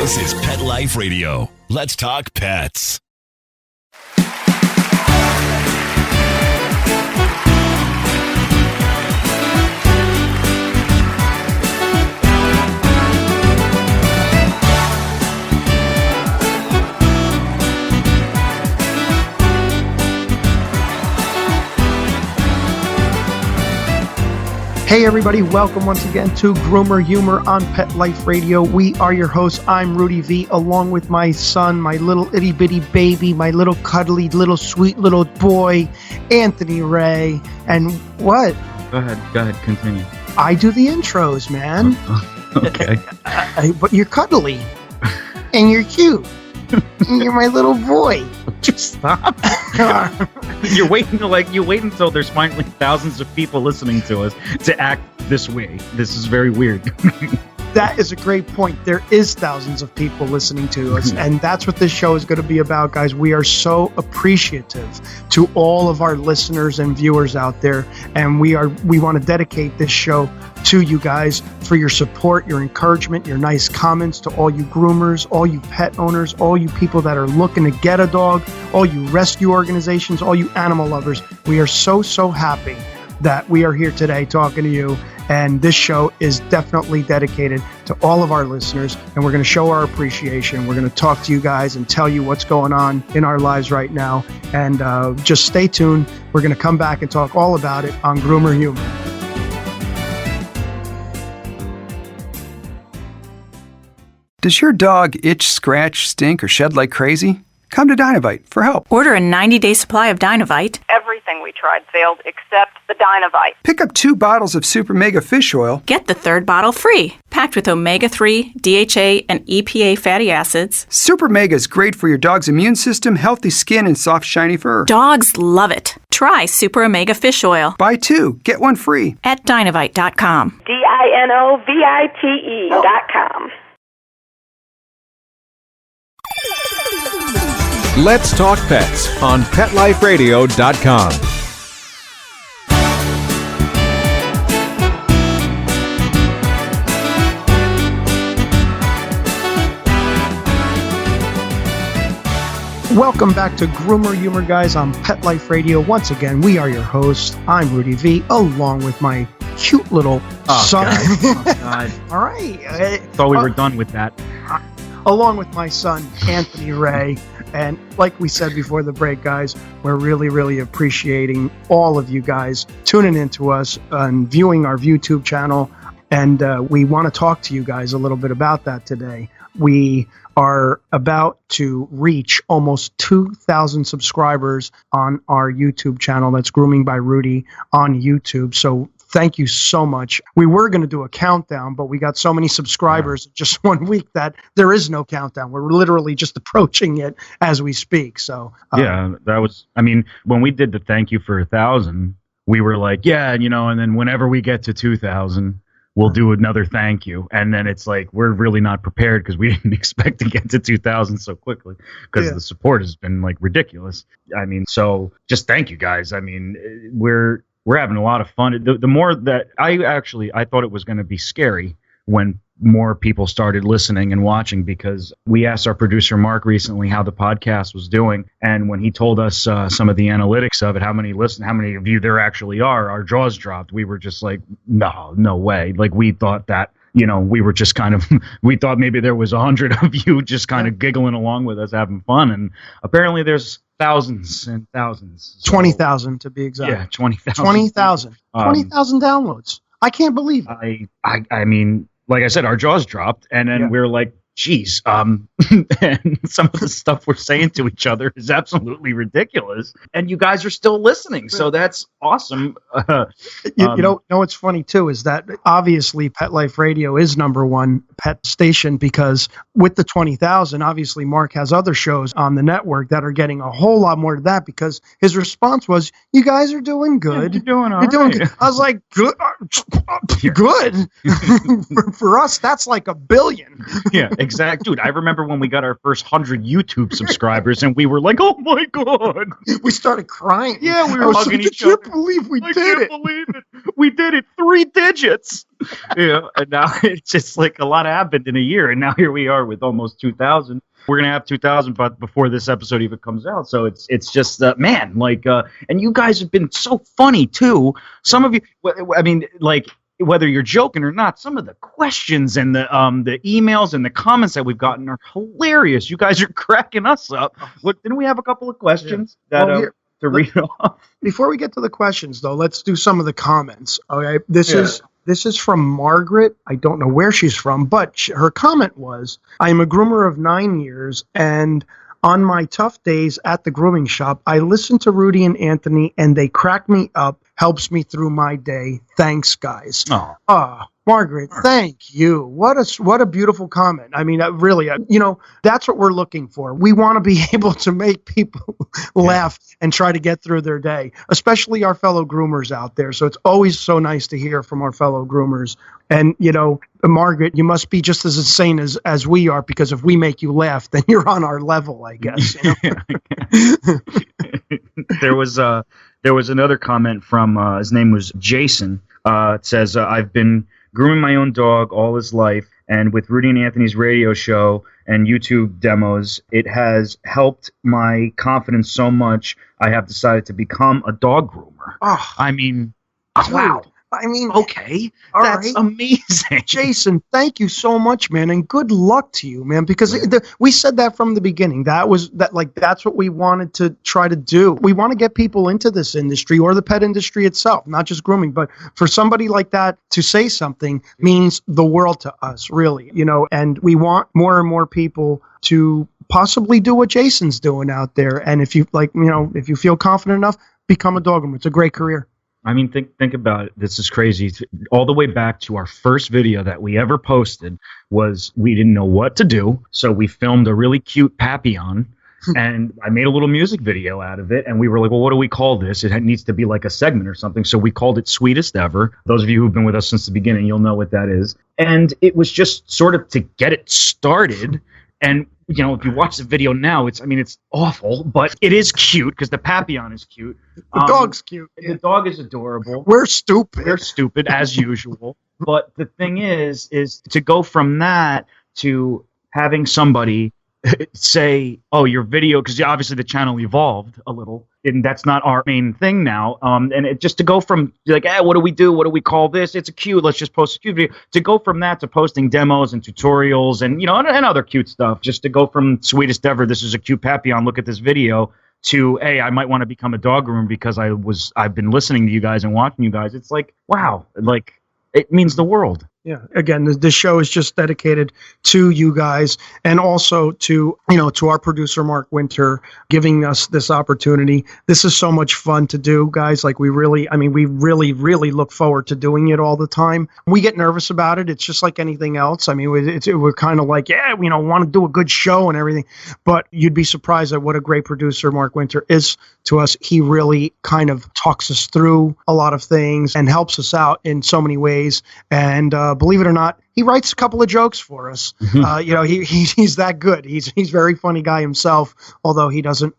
This is Pet Life Radio. Let's talk pets. Hey everybody, welcome once again to Groomer Humor on Pet Life Radio. We are your hosts. I'm Rudy V, along with my son, my little itty bitty baby, my little cuddly, little sweet little boy, Anthony Ray. And what? Go ahead, continue. I do the intros, man. Okay. But you're cuddly, and you're cute, and you're my little boy. Just stop. You wait until there's finally thousands of people listening to us to act this way. This is very weird. That is a great point. There is thousands of people listening to us, and that's what this show is going to be about, guys. We are so appreciative to all of our listeners and viewers out there, and we want to dedicate this show to you guys for your support, your encouragement, your nice comments, to all you groomers, all you pet owners, all you people that are looking to get a dog, all you rescue organizations, all you animal lovers. We are so happy that we are here today talking to you. And this show is definitely dedicated to all of our listeners, and we're going to show our appreciation. We're going to talk to you guys and tell you what's going on in our lives right now. And just stay tuned. We're going to come back and talk all about it on Groomer Humor. Does your dog itch, scratch, stink, or shed like crazy? Come to Dynovite for help. Order a 90-day supply of Dynovite. Everything we tried failed except the Dynovite. Pick up 2 bottles of Super Mega Fish Oil. Get the 3rd bottle free. Packed with omega-3, DHA, and EPA fatty acids. Super Mega is great for your dog's immune system, healthy skin, and soft, shiny fur. Dogs love it. Try Super Omega Fish Oil. Buy 2, get 1 free. At Dynovite.com. DINOVITE.com. Let's Talk Pets on PetLifeRadio.com. Welcome back to Groomer Humor, guys, on Pet Life Radio. Once again, we are your hosts. I'm Rudy V, along with my cute little son. God. All right. Thought we were done with that. Along with my son, Anthony Ray. And like we said before the break, guys, we're really appreciating all of you guys tuning into us and viewing our YouTube channel. And we want to talk to you guys a little bit about that today. We are about to reach almost 2,000 subscribers on our YouTube channel. That's Grooming by Rudy on YouTube. So thank you so much. We were going to do a countdown, but we got so many subscribers just 1 week that there is no countdown. We're literally just approaching it as we speak. So yeah, that was, I mean, when we did the thank you for 1,000, we were like, yeah, you know, and then whenever we get to 2,000, we'll do another thank you. And then it's like, we're really not prepared because we didn't expect to get to 2,000 so quickly because the support has been like ridiculous. I mean, so just thank you guys. I mean, we're having a lot of fun. The more that I thought it was going to be scary when more people started listening and watching, because we asked our producer Mark recently how the podcast was doing, and when he told us some of the analytics of it, how many of you there actually are, our jaws dropped. We were just like, no way. Like, we thought that, you know, we were just kind of, we thought maybe there was 100 of you just kind of giggling along with us, having fun, and apparently there's thousands and thousands. So, 20,000 to be exact. Yeah, 20,000. 20,000. 20,000 downloads. I can't believe it. I mean, like I said, our jaws dropped, and then we're like, geez, and some of the stuff we're saying to each other is absolutely ridiculous, and you guys are still listening, so that's awesome. You know what's funny too is that obviously Pet Life Radio is #1 pet station, because with the 20,000, obviously Mark has other shows on the network that are getting a whole lot more to that, because his response was, "You guys are doing good. You're doing all You're doing right." good." I was like, "Good, good." for us, that's like 1 billion. Yeah. Exactly, dude. I remember when we got our first 100 YouTube subscribers, and we were like, "Oh my god!" We started crying. Yeah, we were hugging each other. I can't believe we did it. Believe it. we did it 3 digits. And now it's just like a lot happened in a year, and now here we are with almost 2,000. We're gonna have 2,000, but before this episode even comes out. So it's just man, like, and you guys have been so funny too. Some of you, I mean, like, whether you're joking or not, some of the questions and the emails and the comments that we've gotten are hilarious. You guys are cracking us up. Didn't we have a couple of questions to read off? Before we get to the questions, though, let's do some of the comments. Okay, this is from Margaret. I don't know where she's from, but her comment was, I am a groomer of 9 years, and on my tough days at the grooming shop, I listen to Rudy and Anthony, and they crack me up, helps me through my day. Thanks, guys. Margaret, thank you. What a beautiful comment. I mean, really, that's what we're looking for. We want to be able to make people laugh and try to get through their day, especially our fellow groomers out there. So it's always so nice to hear from our fellow groomers. And, Margaret, you must be just as insane as we are, because if we make you laugh, then you're on our level, I guess. There was another comment from, his name was Jason. It says, I've been grooming my own dog all his life, and with Rudy and Anthony's radio show and YouTube demos, it has helped my confidence so much, I have decided to become a dog groomer. I mean, wow. I mean, okay, that's right. Amazing. Jason, thank you so much, man, and good luck to you, man, because we said that from the beginning. That's what we wanted to try to do. We want to get people into this industry or the pet industry itself, not just grooming, but for somebody like that to say something means the world to us, really, and we want more and more people to possibly do what Jason's doing out there. And if you if you feel confident enough, become a dog groomer. It's a great career. I mean, think about it. This is crazy. All the way back to our first video that we ever posted was we didn't know what to do. So we filmed a really cute Papillon, and I made a little music video out of it. And we were like, well, what do we call this? It needs to be like a segment or something. So we called it Sweetest Ever. Those of you who've been with us since the beginning, you'll know what that is. And it was just sort of to get it started. And if you watch the video now, it's awful, but it is cute because the Papillon is cute. The dog's cute. The dog is adorable. We're stupid as usual. But the thing is to go from that to having somebody say, oh, your video, because obviously the channel evolved a little, and that's not our main thing now. And it just to go from like, what do we do? What do we call this? It's a cute. Let's just post a cute video. To go from that to posting demos and tutorials and and other cute stuff. Just to go from Sweetest Ever, this is a cute Papillon, look at this video, to hey, I might want to become a dog groomer because I've been listening to you guys and watching you guys. It's like, wow, like it means the world. Yeah. Again, the show is just dedicated to you guys, and also to our producer Mark Winter giving us this opportunity. This is so much fun to do, guys. Like we really look forward to doing it all the time. We get nervous about it. It's just like anything else. I mean, we're kind of like, want to do a good show and everything, but you'd be surprised at what a great producer Mark Winter is to us. He really kind of talks us through a lot of things and helps us out in so many ways. And believe it or not, he writes a couple of jokes for us. He's that good. He's a very funny guy himself, although he doesn't,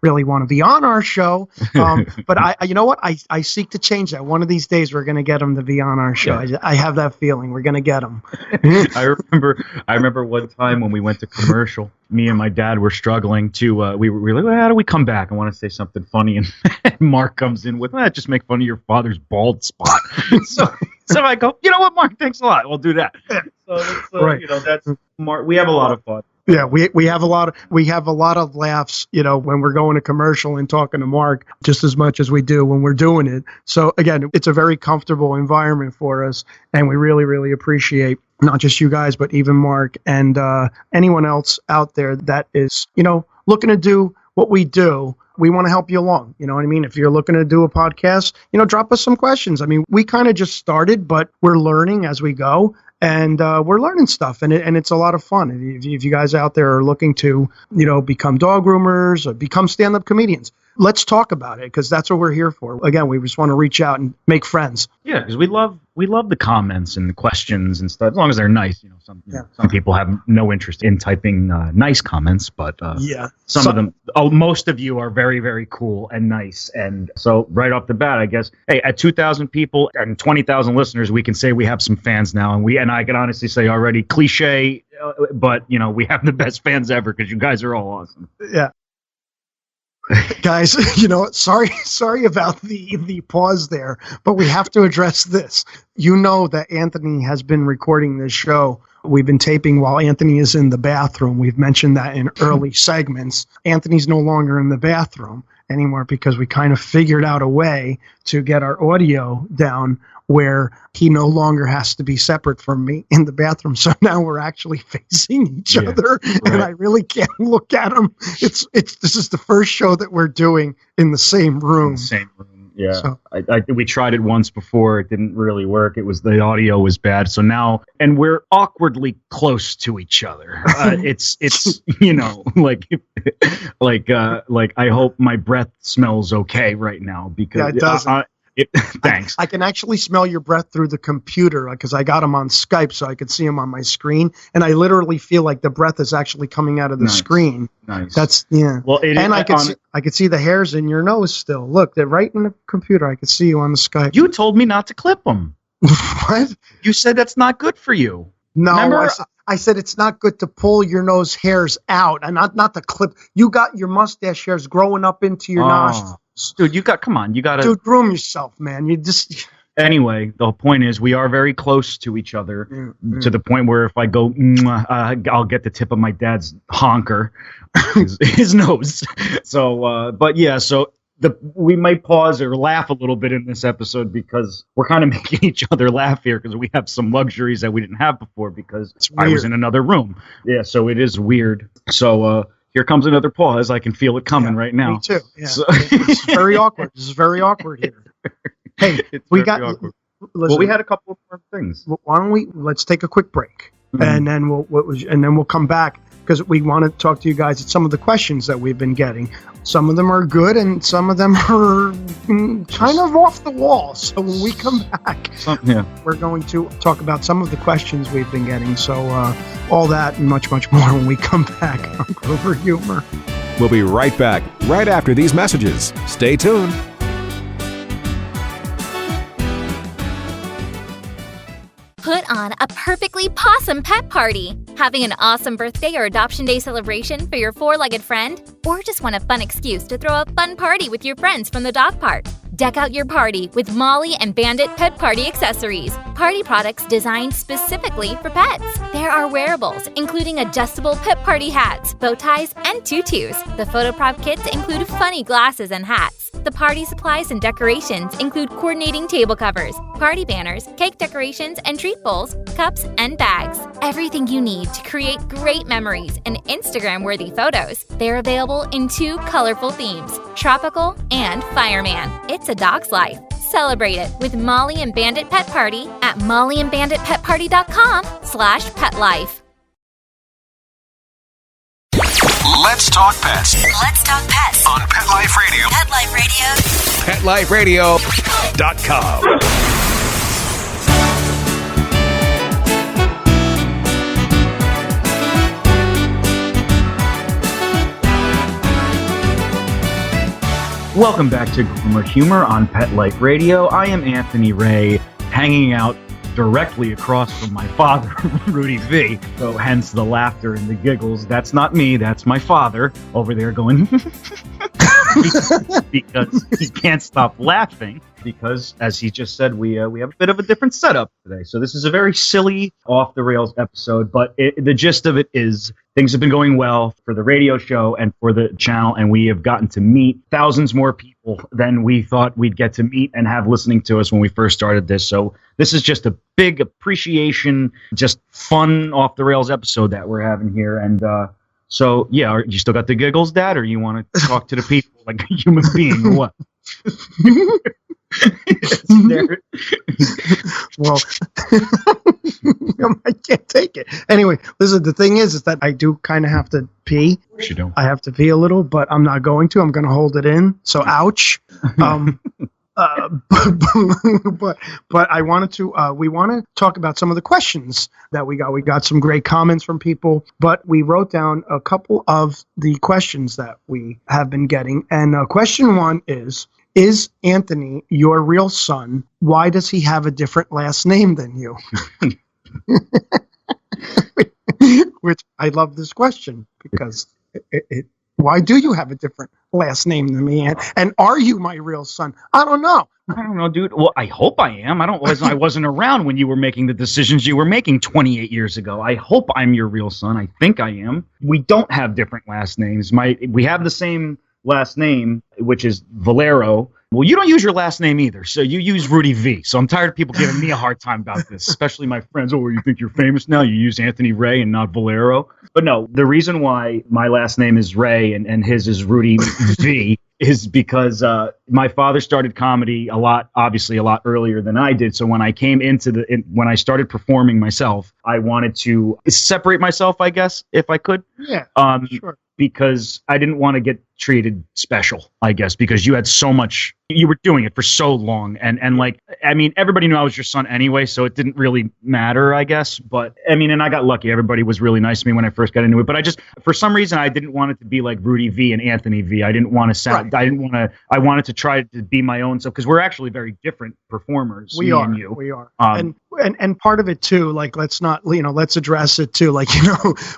really want to be on our show. But I seek to change that. One of these days, we're going to get him to be on our show. Yeah. I have that feeling we're going to get him. I remember one time when we went to commercial, me and my dad were struggling to, we were like, well, how do we come back? I want to say something funny. And Mark comes in with, just make fun of your father's bald spot. So I go, you know what, Mark, thanks a lot. We'll do that. So right. That's Mark. We have a lot of fun. Yeah, we have a lot of laughs, when we're going to commercial and talking to Mark, just as much as we do when we're doing it. So again, it's a very comfortable environment for us, and we really, really appreciate not just you guys, but even Mark and anyone else out there that is, looking to do what we do. We want to help you along. You know what I mean? If you're looking to do a podcast, drop us some questions. I mean, we kind of just started, but we're learning as we go, and we're learning stuff, and it's a lot of fun. If you guys out there are looking to, become dog groomers or become stand-up comedians, let's talk about it, because that's what we're here for. Again, we just want to reach out and make friends. Yeah, because we love we love the comments and the questions and stuff, as long as they're nice. Some people have no interest in typing nice comments, but some of them, most of you are very, very cool and nice. And so right off the bat, I guess, hey, at 2,000 people and 20,000 listeners, we can say we have some fans now, and I can honestly say already, cliche, but we have the best fans ever because you guys are all awesome. Yeah. Guys, sorry about the pause there, but we have to address this. That Anthony has been recording this show. We've been taping while Anthony is in the bathroom. We've mentioned that in early segments. Anthony's no longer in the bathroom anymore because we kind of figured out a way to get our audio down where he no longer has to be separate from me in the bathroom. So now we're actually facing each other, and I really can't look at him. This is the first show that we're doing in the same room. Yeah. So, we tried it once before. It didn't really work. The audio was bad. So now, and we're awkwardly close to each other. It's like I hope my breath smells okay right now because it doesn't. Thanks. I can actually smell your breath through the computer because I got him on Skype so I could see him on my screen, and I literally feel like the breath is actually coming out of the screen. Nice. That's Well, I could see the hairs in your nose still. Look, they're right in the computer. I could see you on the Skype. You told me not to clip them. What? You said that's not good for you. No, I said it's not good to pull your nose hairs out and not to clip. You got your mustache hairs growing up into your nostrils. Dude, you got to groom yourself, man. You just Anyway, the point is we are very close to each other to the point where if I go, I'll get the tip of my dad's honker, his nose. So, but yeah, so we might pause or laugh a little bit in this episode because we're kind of making each other laugh here because we have some luxuries that we didn't have before because I was in another room. Yeah, so it is weird. So, here comes another pause. I can feel it coming right now. Me too. Yeah. So, it's very awkward. This is very awkward here. Hey, we had a couple of more things. Why don't let's take a quick break, and then we'll come back because we want to talk to you guys at some of the questions that we've been getting. Some of them are good, and some of them are kind of off the wall. So when we come back, we're going to talk about some of the questions we've been getting. So all that and much, much more when we come back on Groomer Humor. We'll be right back, right after these messages. Stay tuned. Put on a perfectly pawsome pet party. Having an awesome birthday or adoption day celebration for your four-legged friend? Or just want a fun excuse to throw a fun party with your friends from the dog park? Deck out your party with Molly and Bandit Pet Party accessories. Party products designed specifically for pets. There are wearables, including adjustable pet party hats, bow ties, and tutus. The photo prop kits include funny glasses and hats. The party supplies and decorations include coordinating table covers, party banners, cake decorations, and treat bowls, cups, and bags. Everything you need to create great memories and Instagram-worthy photos. They're available in 2 colorful themes, tropical and fireman. It's a dog's life. Celebrate it with Molly and Bandit Pet Party at mollyandbanditpetparty.com/petlife. Let's talk pets. Let's talk pets On Pet Life Radio. Pet Life Radio. PetLifeRadio.com. Welcome back to Groomer Humor on Pet Life Radio. I am Anthony Ray, hanging out directly across from my father, Rudy V. So hence the laughter and the giggles. That's not me, that's my father over there going because he can't stop laughing because, as he just said, we have a bit of a different setup today. So this is a very silly, off-the-rails episode, but the gist of it is things have been going well for the radio show and for the channel, and we have gotten to meet thousands more people than we thought we'd get to meet and have listening to us when we first started this. So this is just a big appreciation, just fun, off-the-rails episode that we're having here. And so, yeah, you still got the giggles, Dad, or you want to talk to the people like a human being or what? Well, I can't take it. Anyway, listen, the thing is that I do kind of have to pee. You don't. I have to pee a little, but I'm not going to. I'm going to hold it in. So, ouch. But I wanted to. We want to talk about some of the questions that we got. We got some great comments from people, but we wrote down a couple of the questions that we have been getting. And question one is Anthony your real son? Why does he have a different last name than you? Which I love this question because why do you have a different last name than me? And are you my real son? I don't know. I don't know, dude. Well, I hope I am. I wasn't around when you were making the decisions you were making 28 years ago. I hope I'm your real son. I think I am. We don't have different last names. We have the same last name, which is Valero. Well, you don't use your last name either, so you use Rudy V. So I'm tired of people giving me a hard time about this, especially my friends. Oh, you think you're famous now? You use Anthony Ray and not Valero? But no, the reason why my last name is Ray and his is Rudy V is because my father started comedy obviously a lot earlier than I did. So when I came when I started performing myself, I wanted to separate myself, I guess, if I could. Yeah, sure. Because I didn't want to get treated special, I guess, because you were doing it for so long. And like, I mean, everybody knew I was your son anyway, so it didn't really matter, I guess. But I mean, and I got lucky. Everybody was really nice to me when I first got into it. But for some reason, I didn't want it to be like Rudy V and Anthony V. I didn't want to sound, right. I wanted to try to be my own self because we're actually very different performers. We are. And part of it too, like, let's address it too. Like,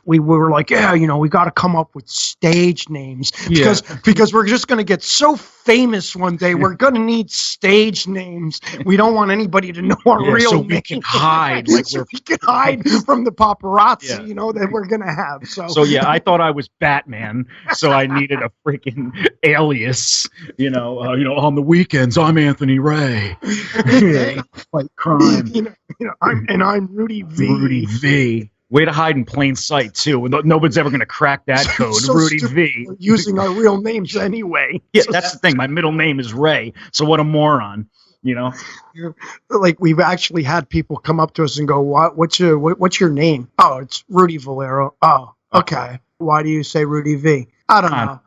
we were like, yeah, we got to come up with stage names because we're just going to get so famous one day. We're going to need stage names. We don't want anybody to know our real so name. We can hide. Like so we can hide from the paparazzi, that we're going to have. So yeah, I thought I was Batman, so I needed a freaking alias. On the weekends, I'm Anthony Ray. Fight crime. I'm Rudy V. Rudy V. Way to hide in plain sight, too. Nobody's ever going to crack that code. So Rudy V. We're using our real names anyway. Yeah, that's the thing. My middle name is Ray, so what a moron, Like, we've actually had people come up to us and go, what's your name? Oh, it's Rudy Valero. Oh, okay. Why do you say Rudy V? I don't know.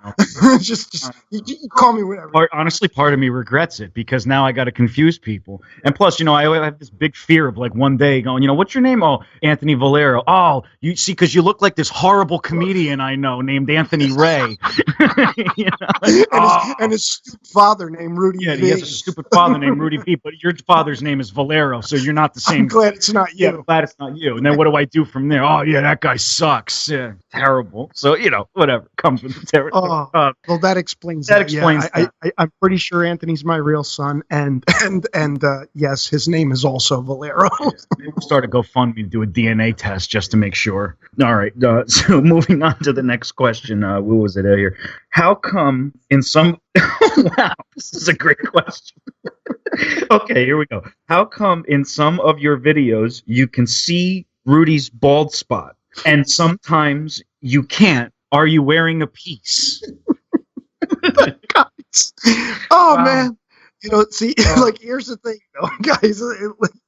just you call me whatever. Honestly, part of me regrets it because now I got to confuse people. And plus, I have this big fear of like one day going, what's your name? Oh, Anthony Valero. Oh, you see, because you look like this horrible comedian I know named Anthony Ray. And his stupid father named Rudy V. Yeah, he has a stupid father named Rudy V, but your father's name is Valero, so you're not the same. I'm glad it's not you. Yeah, I'm glad it's not you. And then what do I do from there? Oh, yeah, that guy sucks. Yeah, terrible. So, whatever comes with the territory. Well, that explains that. I'm pretty sure Anthony's my real son, and yes, his name is also Valero. Maybe we'll start a GoFundMe to do a DNA test just to make sure. All right, so moving on to the next question. What was it here? How come in some... Wow, this is a great question. Okay, here we go. How come in some of your videos you can see Rudy's bald spot, and sometimes you can't? Are you wearing a piece? Oh, wow. Man. Like, here's the thing, though, guys.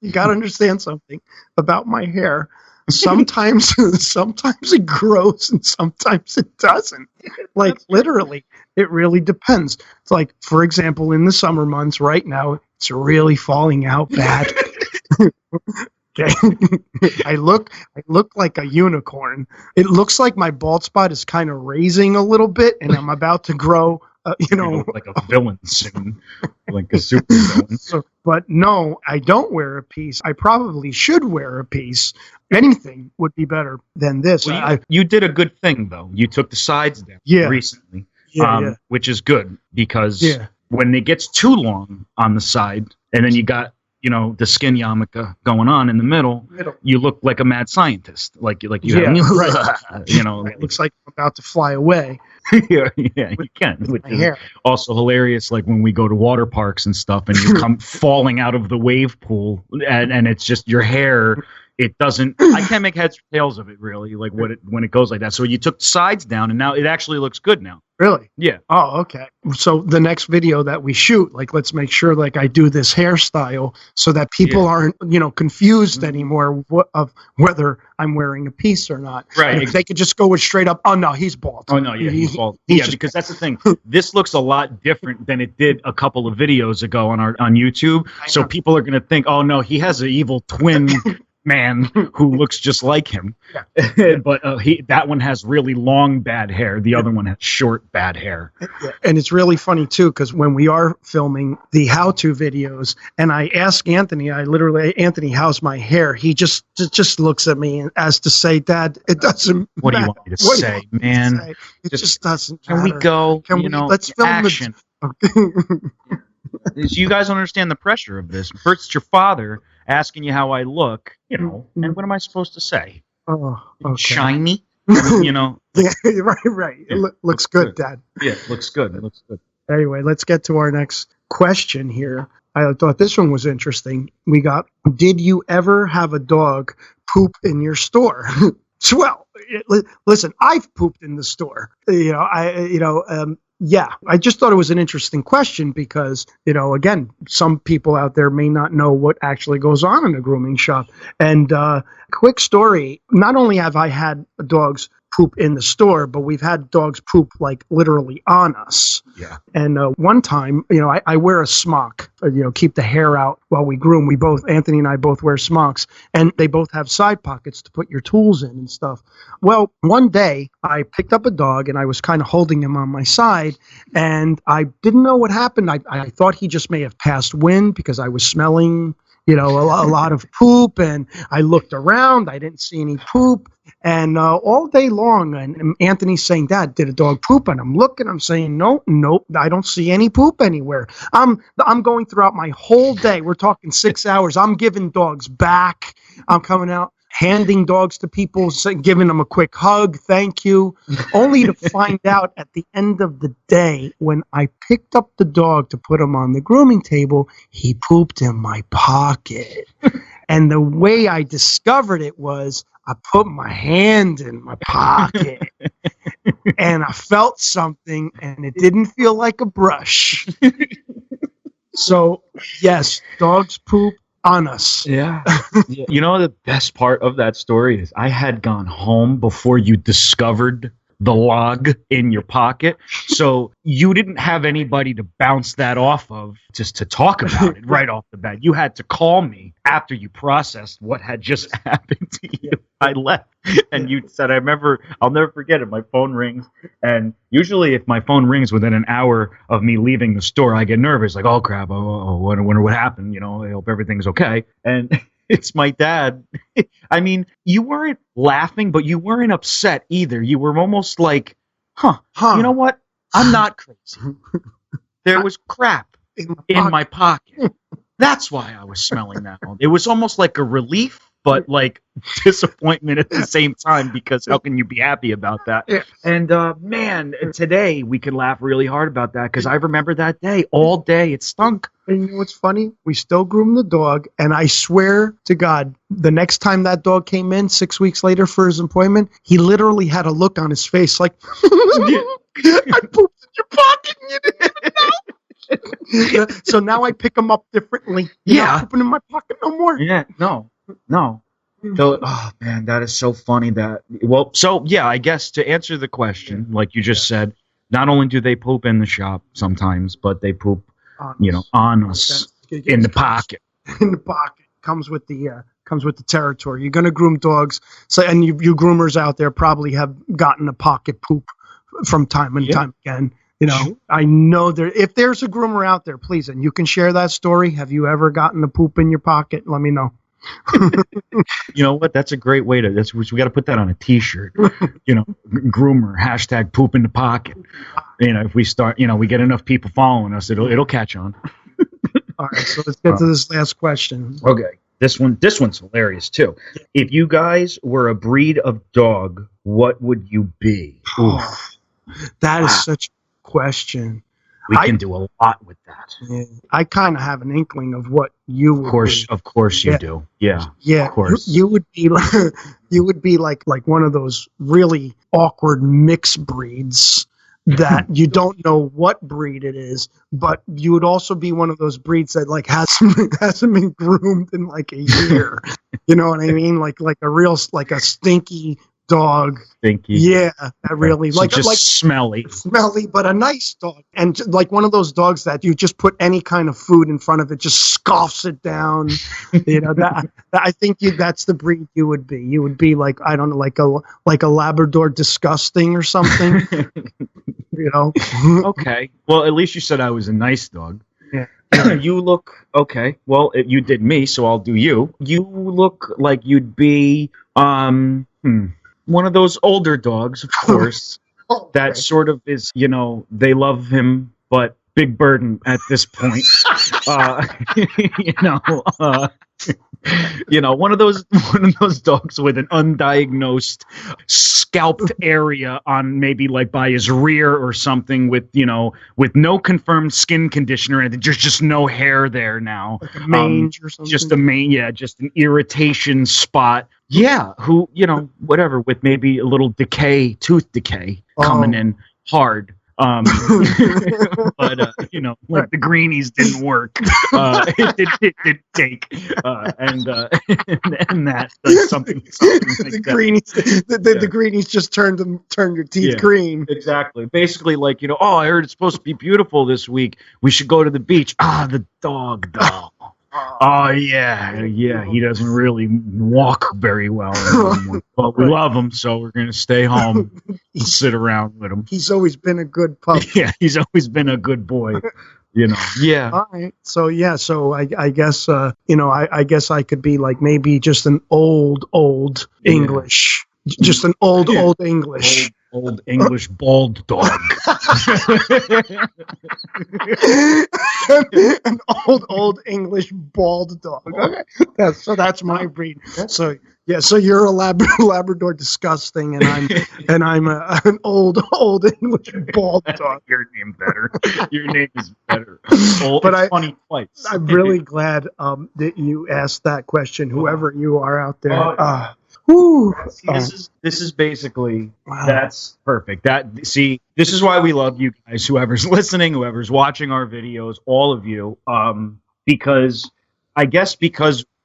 You got to understand something about my hair. Sometimes it grows and sometimes it doesn't. Like, literally, it really depends. It's like, for example, in the summer months right now, it's really falling out bad. Okay. I look like a unicorn. It looks like my bald spot is kind of raising a little bit, and I'm about to grow. You look like a villain soon, like a super villain. But no, I don't wear a piece. I probably should wear a piece. Anything would be better than this. Well, you did a good thing though. You took the sides down recently, which is good because when it gets too long on the side, and then you got the skin yarmulke going on in the middle, you look like a mad scientist. Like you have, it looks like I'm about to fly away. yeah, you can. Which is also hilarious, like when we go to water parks and stuff, and you come falling out of the wave pool, and it's just your hair it doesn't. I can't make heads or tails of it really, like when it goes like that. So you took sides down, and now it actually looks good now. Really? Yeah. Oh, okay. So the next video that we shoot, like, let's make sure, like, I do this hairstyle so that people aren't, confused anymore of whether I'm wearing a piece or not. Right. And if they could just go with straight up, oh no, he's bald. Oh no, yeah, he's bald. Yeah, because that's the thing. This looks a lot different than it did a couple of videos ago on YouTube. So people are gonna think, oh no, he has an evil twin man who looks just like him. Yeah. But that one has really long bad hair. The other one has short bad hair. And it's really funny too, because when we are filming the how-to videos, and I ask Anthony, Anthony, how's my hair? He just looks at me as to say, Dad, it doesn't. What do you want me to say, man? It just doesn't. Can we go? Let's film action. You guys don't understand the pressure of this. First, it's your father asking you how I look, and what am I supposed to say? Oh, okay. Shiny, Yeah, right. It looks good, Dad. Yeah, it looks good. It looks good. Anyway, let's get to our next question here. I thought this one was interesting. We got, did you ever have a dog poop in your store? Well, listen, I've pooped in the store. Yeah, I just thought it was an interesting question because, again, some people out there may not know what actually goes on in a grooming shop. And quick story, not only have I had dogs poop in the store, but we've had dogs poop like literally on us. Yeah. And one time, I wear a smock, keep the hair out while we groom. Anthony and I both wear smocks, and they both have side pockets to put your tools in and stuff. Well, one day I picked up a dog and I was kind of holding him on my side, and I didn't know what happened. I thought he just may have passed wind because I was smelling, a lot of poop, and I looked around. I didn't see any poop. And all day long, and Anthony's saying, Dad, did a dog poop? And I'm looking, I'm saying, nope, I don't see any poop anywhere. I'm going throughout my whole day. We're talking 6 hours. I'm giving dogs back. I'm coming out, handing dogs to people, giving them a quick hug, thank you, only to find out at the end of the day when I picked up the dog to put him on the grooming table, he pooped in my pocket. And the way I discovered it was I put my hand in my pocket and I felt something, and it didn't feel like a brush. So, yes, dogs poop on us. Yeah. The best part of that story is I had gone home before you discovered the log in your pocket. So you didn't have anybody to bounce that off of just to talk about it right off the bat. You had to call me after you processed what had just happened to you. I left and you said, I'll never forget it. My phone rings, and usually if my phone rings within an hour of me leaving the store, I get nervous, like, oh crap, I wonder what happened. I hope everything's okay. And it's my dad. I mean, you weren't laughing, but you weren't upset either. You were almost like, huh. You know what? I'm not crazy. There was crap in my pocket. That's why I was smelling that. It was almost like a relief, but like disappointment at the same time, because how can you be happy about that? Yeah. And man, today we could laugh really hard about that because I remember that day all day. It stunk. And you know what's funny? We still groom the dog, and I swear to God, the next time that dog came in 6 weeks later for his appointment, he literally had a look on his face like, I pooped in your pocket and you didn't know. So now I pick him up differently. You're not pooping in my pocket no more. Yeah, no. So, oh man, that is so funny. I guess to answer the question, like you just said, not only do they poop in the shop sometimes, but they poop, on us in the pocket. In the pocket comes with the territory. You're gonna groom dogs, and you groomers out there probably have gotten a pocket poop from time and time again. I know if there's a groomer out there, please, and you can share that story. Have you ever gotten a poop in your pocket? Let me know. You know what? That's a great way to. We got to put that on a T-shirt. Groomer # poop in the pocket. If we start, we get enough people following us, it'll catch on. All right, so let's get to this last question. Okay, this one's hilarious too. If you guys were a breed of dog, what would you be? That is such a question. We can do a lot with that. Yeah, I kind of have an inkling of what you would Of course you do. Yeah. Yeah, of course. You would be like one of those really awkward mixed breeds that you don't know what breed it is, but you would also be one of those breeds that like hasn't been groomed in like a year. You know what I mean? Like a stinky dog. Stinky. Yeah, really so just smelly, but a nice dog, and like one of those dogs that you just put any kind of food in front of it, just scoffs it down. You know that I think that's the breed you would be. You would be like, I don't know, like a Labrador disgusting or something. You know. Okay. Well, at least you said I was a nice dog. Yeah. You look okay. Well, you did me, so I'll do you. You look like you'd be one of those older dogs, of course, that sort of is, they love him, but big burden at this point. One of those dogs with an undiagnosed scalped area on maybe like by his rear or something with no confirmed skin conditioner, and there's just no hair there now. Like a mange or something. Just an irritation spot. Yeah, whatever, with maybe a little tooth decay coming in hard. But like the greenies didn't work. It did take, and that something like the greenies, the greenies just turned your teeth green. Exactly. Basically, like I heard it's supposed to be beautiful this week. We should go to the beach. The dog though. Oh yeah, he doesn't really walk very well anymore. But we love him, so we're gonna stay home and sit around with him. He's always been a good pup. Yeah, he's always been a good boy. Yeah. All right. So I guess I guess I could be like maybe just an old English, just an old English. Old English bald dog. An old English bald dog. Okay. That's my breed. So you're a Labrador disgusting, and I'm an old English bald dog. Your name better. Your name is better. Old, but funny twice. I'm really glad that you asked that question. Whoever you are out there. This is basically that's perfect. This is why we love you guys. Whoever's listening, whoever's watching our videos, all of you. Because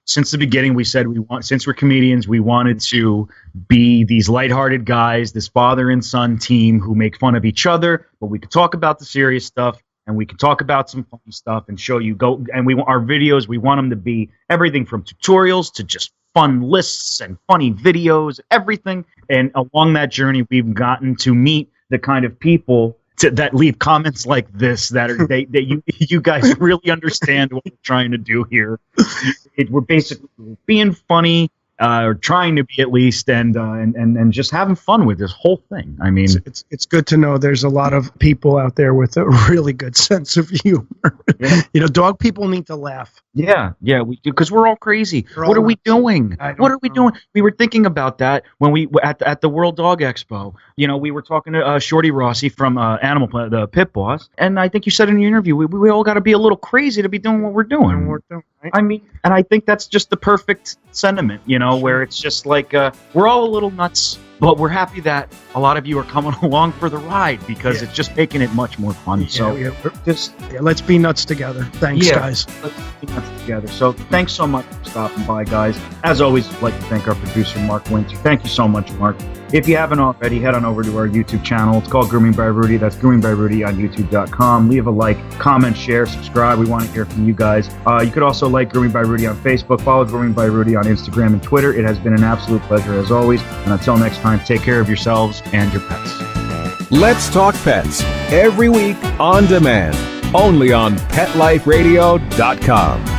since the beginning we said since we're comedians, we wanted to be these lighthearted guys, this father and son team who make fun of each other, but we could talk about the serious stuff. And we can talk about some funny stuff and show you our videos, we want them to be everything from tutorials to just fun lists and funny videos, everything. And along that journey, we've gotten to meet the kind of people that leave comments like this that you guys really understand what we're trying to do here. We're basically being funny. Or trying to be at least, and just having fun with this whole thing. I mean, it's good to know there's a lot of people out there with a really good sense of humor. Yeah. Dog people need to laugh. Yeah, we do, because we're all crazy. What are we doing? What are we doing? We were thinking about that when we at the World Dog Expo. We were talking to Shorty Rossi from Animal Planet, the pit boss, and I think you said in your interview we all got to be a little crazy to be doing what we're doing. Right? I mean, and I think that's just the perfect sentiment, where it's just like we're all a little nuts, but we're happy that a lot of you are coming along for the ride because it's just making it much more fun. Let's be nuts together. Thanks, guys. Let's be nuts together. So thanks so much for stopping by, guys. As always, I'd like to thank our producer, Mark Winter. Thank you so much, Mark. If you haven't already, head on over to our YouTube channel. It's called Grooming by Rudy. That's Grooming by Rudy on YouTube.com. Leave a like, comment, share, subscribe. We want to hear from you guys. You could also like Grooming by Rudy on Facebook. Follow Grooming by Rudy on Instagram and Twitter. It has been an absolute pleasure as always. And until next time, take care of yourselves and your pets. Let's Talk Pets, every week on demand, only on PetLifeRadio.com.